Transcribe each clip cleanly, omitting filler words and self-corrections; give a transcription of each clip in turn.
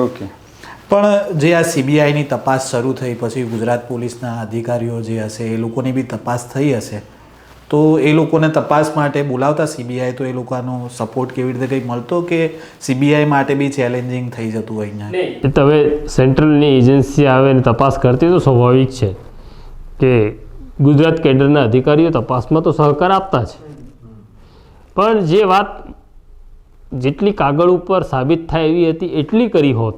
Okay. પણ જે આ સીબીઆઈની તપાસ શરૂ થઈ પછી ગુજરાત પોલીસના અધિકારીઓ જે હશે એ લોકોની બી તપાસ થઈ હશે, તો એ લોકોને તપાસ માટે બોલાવતા સીબીઆઈ, તો એ લોકોનો સપોર્ટ કેવી રીતે કંઈ મળતો કે સીબીઆઈ માટે બી ચેલેન્જિંગ થઈ જતું અહીંયા? તો હવે સેન્ટ્રલની એજન્સી આવે ને તપાસ કરતી તો સ્વાભાવિક છે કે ગુજરાત કેડરના અધિકારીઓ તપાસમાં તો સહકાર આપતા છે, પણ જે વાત જેટલી કાગળ ઉપર સાબિત થાય એવી હતી એટલી કરી હોત,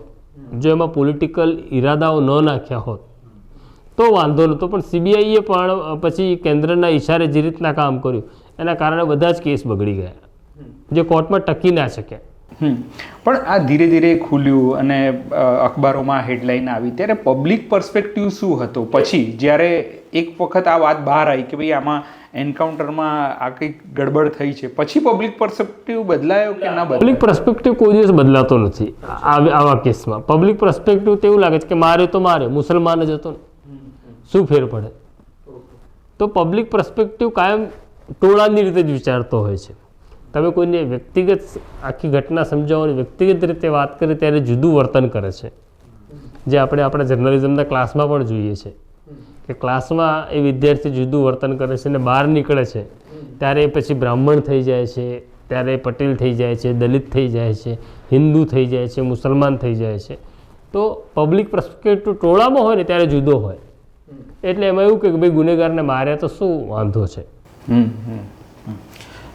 જો એમાં પોલિટિકલ ઈરાદાઓ ન નાખ્યા હોત તો વાંધો નહોતો. પણ સીબીઆઈએ પણ પછી કેન્દ્રના ઈશારે જે રીતના કામ કર્યું એના કારણે બધા જ કેસ બગડી ગયા, જે કોર્ટમાં ટકી ના શક્યા. પણ આ ધીરે ધીરે ખુલ્યું અને અખબારોમાં હેડલાઇન આવી ત્યારે પબ્લિક પર્સપેક્ટિવ શું હતો પછી, જ્યારે એક વખત આ વાત બહાર આવી કે ભાઈ આમાં એન્કાઉન્ટરમાં આ કંઈક ગડબડ થઈ છે, પછી પબ્લિક પર્સપેક્ટિવ બદલાયો કે ના બદલાયો? પબ્લિક પર્સપેક્ટિવ કોઈ દિવસ બદલાતો નથી આવા કેસમાં. પબ્લિક પર્સપેક્ટિવ તો એવું લાગે છે કે મારે તો મારે મુસલમાન જ હતો ને, શું ફેર પડે? તો પબ્લિક પર્સપેક્ટિવ કાયમ ટોળાની રીતે જ વિચારતો હોય છે. તમે કોઈને વ્યક્તિગત આખી ઘટના સમજાવવાની વ્યક્તિગત રીતે વાત કરે ત્યારે જુદું વર્તન કરે છે, જે આપણે આપણા જર્નલિઝમના ક્લાસમાં પણ જોઈએ છે કે ક્લાસમાં એ વિદ્યાર્થી જુદું વર્તન કરે છે અને બહાર નીકળે છે ત્યારે પછી બ્રાહ્મણ થઈ જાય છે, ત્યારે પટેલ થઈ જાય છે, દલિત થઈ જાય છે, હિન્દુ થઈ જાય છે, મુસલમાન થઈ જાય છે. તો પબ્લિક પર્સપેક્ટિવ ટોળામાં હોય ને ત્યારે જુદો હોય, એટલે એમાં એવું કે ભાઈ ગુનેગારને માર્યા તો શું વાંધો છે.